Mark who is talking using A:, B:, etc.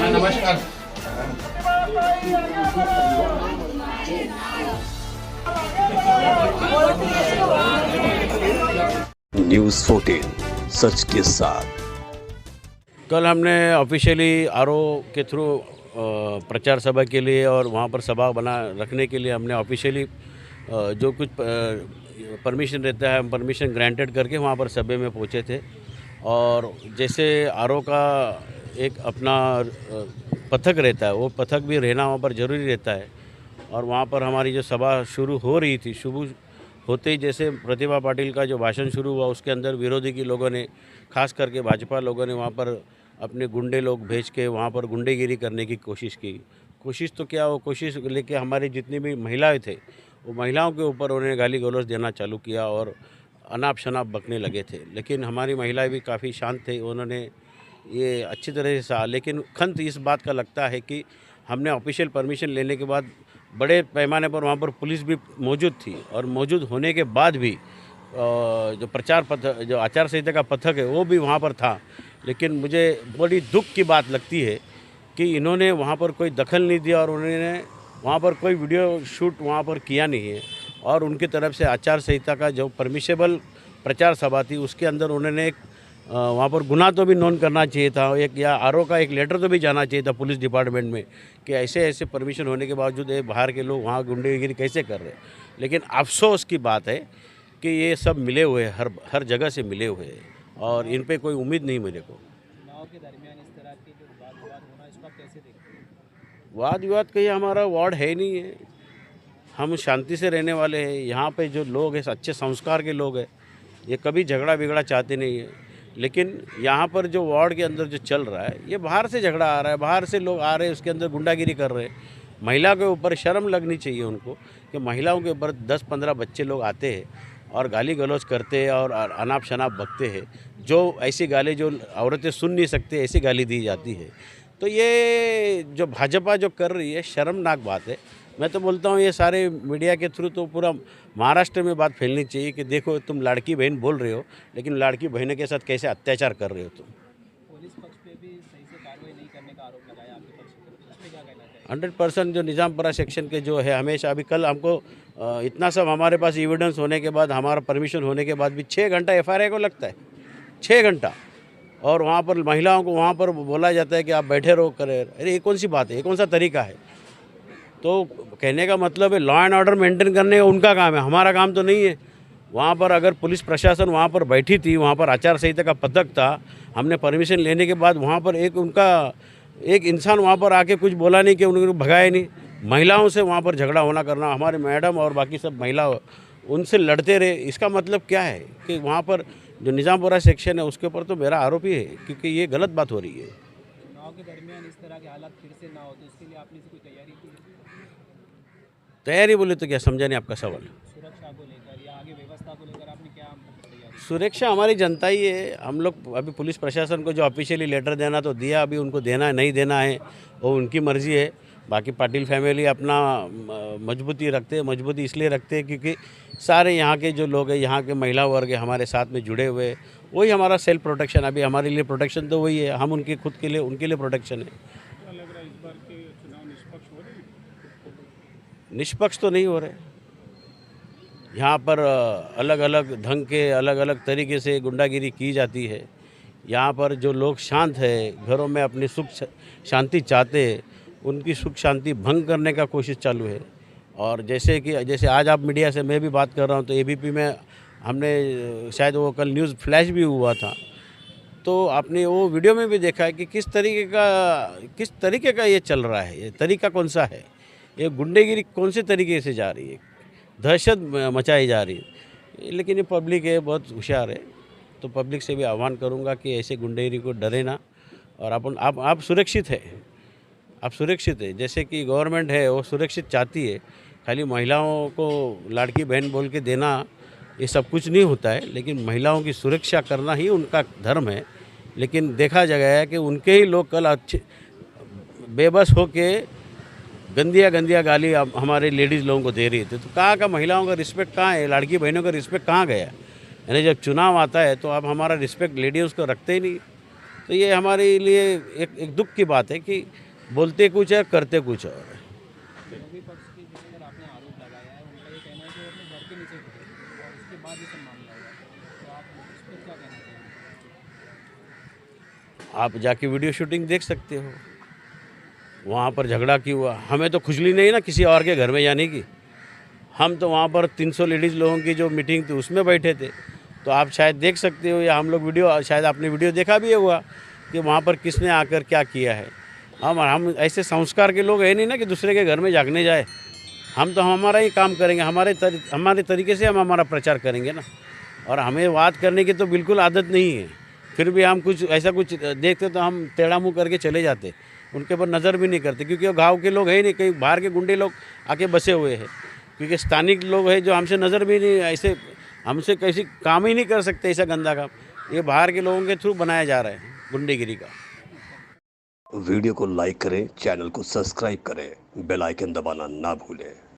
A: नमस्कार।
B: न्यूज़ 14 सच के साथ।
C: कल हमने ऑफिशियली आरओ के थ्रू प्रचार सभा के लिए और वहाँ पर सभा बना रखने के लिए हमने ऑफिशियली जो कुछ परमिशन रहता है हम परमिशन ग्रांटेड करके वहाँ पर सभा में पहुँचे थे। और जैसे आरओ का एक अपना पथक रहता है, वो पथक भी रहना वहाँ पर ज़रूरी रहता है। और वहाँ पर हमारी जो सभा शुरू हो रही थी, शुरू होते ही जैसे प्रतिभा पाटिल का जो भाषण शुरू हुआ उसके अंदर विरोधी के लोगों ने, खास करके भाजपा लोगों ने वहाँ पर अपने गुंडे लोग भेज के वहाँ पर गुंडेगिरी करने की कोशिश की। कोशिश तो क्या, वो कोशिश लेके हमारी जितनी भी महिलाएं थे वो महिलाओं के ऊपर उन्होंने गाली गलौज देना चालू किया और अनाप शनाप बकने लगे थे। लेकिन हमारी महिलाएं भी काफ़ी शांत थे, उन्होंने ये अच्छी तरह से सहा। लेकिन खंत इस बात का लगता है कि हमने ऑफिशियल परमिशन लेने के बाद बड़े पैमाने पर वहाँ पर पुलिस भी मौजूद थी और मौजूद होने के बाद भी जो प्रचार पथक, जो आचार संहिता का पथक है वो भी वहाँ पर था। लेकिन मुझे बड़ी दुख की बात लगती है कि इन्होंने वहाँ पर कोई दखल नहीं दिया और उन्होंने वहाँ पर कोई वीडियो शूट वहाँ पर किया नहीं है। और उनकी तरफ से आचार संहिता का जो परमिशेबल प्रचार सभा थी उसके अंदर उन्होंने एक वहाँ पर गुनाह तो भी नोन करना चाहिए था, एक या आरओ का एक लेटर तो भी जाना चाहिए था पुलिस डिपार्टमेंट में कि ऐसे ऐसे परमिशन होने के बावजूद ये बाहर के लोग वहाँ गुंडेगिरी कैसे कर रहे हैं। लेकिन अफसोस की बात है कि ये सब मिले हुए हैं, हर जगह से मिले हुए हैं और इन पे कोई उम्मीद नहीं मेरे को।
D: चुनाव के दरमियान इस तरह के जो वाद विवाद होना, इसको आप कैसे देखते हैं?
C: वाद विवाद कहीं हमारा वार्ड है ही नहीं है, हम शांति से रहने वाले हैं। यहाँ पे जो लोग हैं अच्छे संस्कार के लोग हैं, ये कभी झगड़ा बिगड़ा चाहते नहीं है। लेकिन यहाँ पर जो वार्ड के अंदर जो चल रहा है ये बाहर से झगड़ा आ रहा है, बाहर से लोग आ रहे हैं, उसके अंदर गुंडागिरी कर रहे हैं। महिला के ऊपर शर्म लगनी चाहिए उनको कि महिलाओं के ऊपर 10-15 बच्चे लोग आते हैं और गाली गलौज करते हैं और अनाप शनाप बकते हैं। जो ऐसी गाली जो औरतें सुन नहीं सकते ऐसी गाली दी जाती है। तो ये जो भाजपा जो कर रही है शर्मनाक बात है। मैं तो बोलता हूँ ये सारे मीडिया के थ्रू तो पूरा महाराष्ट्र में बात फैलनी चाहिए कि देखो तुम लड़की बहन बोल रहे हो लेकिन लड़की बहनों के साथ कैसे अत्याचार कर रहे हो तुम।
D: पुलिस पक्ष पे भी सही से कार्रवाई नहीं करने का आरोप लगाया आपके पक्ष पे, उस पे क्या कहना चाहिए?
C: 100% जो निज़ामपुरा सेक्शन के जो है हमेशा, अभी कल हमको इतना सब हमारे पास एविडेंस होने के बाद, हमारा परमिशन होने के बाद भी 6 घंटा एफआईआर को लगता है, 6 घंटा। और वहाँ पर महिलाओं को वहाँ पर बोला जाता है कि आप बैठे रहो करें। अरे ये कौन सी बात है, ये कौन सा तरीका है? तो कहने का मतलब है लॉ एंड ऑर्डर मेंटेन करने का उनका काम है, हमारा काम तो नहीं है। वहाँ पर अगर पुलिस प्रशासन वहाँ पर बैठी थी, वहाँ पर आचार संहिता का पथक था, हमने परमिशन लेने के बाद वहाँ पर एक इंसान वहाँ पर आके कुछ बोला नहीं कि उन्होंने भगाया नहीं। महिलाओं से वहाँ पर झगड़ा होना करना, हमारे मैडम और बाकी सब महिला उनसे लड़ते रहे, इसका मतलब क्या है कि वहाँ पर जो निज़ामपुरा सेक्शन है उसके ऊपर तो मेरा आरोप ही है क्योंकि ये गलत बात हो रही है।
D: चुनाव के दरमियान इस तरह के हालात फिर से ना हो तो इसके लिए आपने कोई तैयारी की है?
C: तैयारी बोले तो क्या, समझा नहीं आपका सवाल।
D: सुरक्षा को लेकर या आगे व्यवस्था को लेकर आपने क्या तैयारी?
C: सुरक्षा हमारी जनता ही है। हम लोग अभी पुलिस प्रशासन को जो ऑफिशियली लेटर देना तो दिया, अभी उनको देना है नहीं देना है वो उनकी मर्ज़ी है। बाकी पाटिल फैमिली अपना मजबूती रखते हैं, मजबूती इसलिए रखते हैं क्योंकि सारे यहाँ के जो लोग हैं, यहाँ के महिला वर्ग है हमारे साथ में जुड़े हुए, वही हमारा सेल्फ प्रोटेक्शन। अभी हमारे लिए प्रोटेक्शन तो वही है, हम उनके खुद के लिए उनके लिए प्रोटेक्शन है।
D: क्या लग रहा है इस बार के चुनाव निष्पक्ष हो रहे हैं?
C: निष्पक्ष तो नहीं हो रहे। यहाँ पर अलग अलग ढंग के अलग अलग तरीके से गुंडागिरी की जाती है। यहाँ पर जो लोग शांत है, घरों में अपनी सुख शांति चाहते हैं, उनकी सुख शांति भंग करने का कोशिश चालू है। और जैसे आज आप मीडिया से मैं भी बात कर रहा हूँ तो एबीपी में हमने शायद वो कल न्यूज़ फ्लैश भी हुआ था, तो आपने वो वीडियो में भी देखा है कि किस तरीके का ये चल रहा है, ये तरीका कौन सा है, ये गुंडेगिरी कौन से तरीके से जा रही है, दहशत मचाई जा रही है। लेकिन ये पब्लिक है, बहुत होशियार है, तो पब्लिक से भी आह्वान करूंगा कि ऐसे गुंडेगिरी को डरे ना और आप सुरक्षित है, आप सुरक्षित है। जैसे कि गवर्नमेंट है वो सुरक्षित चाहती है, खाली महिलाओं को लाड़की बहन बोल के देना ये सब कुछ नहीं होता है, लेकिन महिलाओं की सुरक्षा करना ही उनका धर्म है। लेकिन देखा गया है कि उनके ही लोग कल अच्छे बेबस होके गंदिया गाली हमारे लेडीज़ लोगों को दे रही थी। तो कहाँ का महिलाओं का रिस्पेक्ट कहाँ है, लड़की बहनों का रिस्पेक्ट कहाँ गया? यानी जब चुनाव आता है तो आप हमारा रिस्पेक्ट लेडीज़ को रखते ही नहीं। तो ये हमारे लिए एक दुख की बात है कि बोलते कुछ है करते कुछ और है।
D: विरोधी पक्ष की जिस पर आपने आरोप लगाया है उनका ये कहना है कि वो अपने घर के नीचे थे और उसके बाद ये सब मामला हुआ, तो आप इस पर क्या कहना चाहेंगे?
C: आप जाके वीडियो शूटिंग देख सकते हो, वहाँ पर झगड़ा क्यों हुआ। हमें तो खुजली नहीं ना किसी और के घर में जाने की। हम तो वहाँ पर 300 लेडीज़ लोगों की जो मीटिंग थी उसमें बैठे थे। तो आप शायद देख सकते हो, या हम लोग वीडियो, शायद आपने वीडियो देखा भी होगा कि वहाँ पर किसने आकर क्या किया है। हम ऐसे संस्कार के लोग हैं नहीं ना कि दूसरे के घर में जागने जाए। हम तो हमारा ही काम करेंगे, हमारे तरीके से हम हमारा प्रचार करेंगे ना। और हमें बात करने की तो बिल्कुल आदत नहीं है, फिर भी हम कुछ ऐसा कुछ देखते तो हम टेढ़ा मुँह करके चले जाते, उनके ऊपर नज़र भी नहीं करते, क्योंकि वो गाँव के लोग हैं नहीं, कहीं बाहर के गुंडे लोग आके बसे हुए हैं। क्योंकि स्थानिक लोग हैं जो हमसे नज़र भी नहीं, ऐसे हमसे कैसी काम ही नहीं कर सकते ऐसा गंदा काम। ये बाहर के लोगों के थ्रू बनाया जा रहा है गुंडेगिरी का।
B: वीडियो को लाइक करें, चैनल को सब्सक्राइब करें, बेल आइकन दबाना ना भूलें।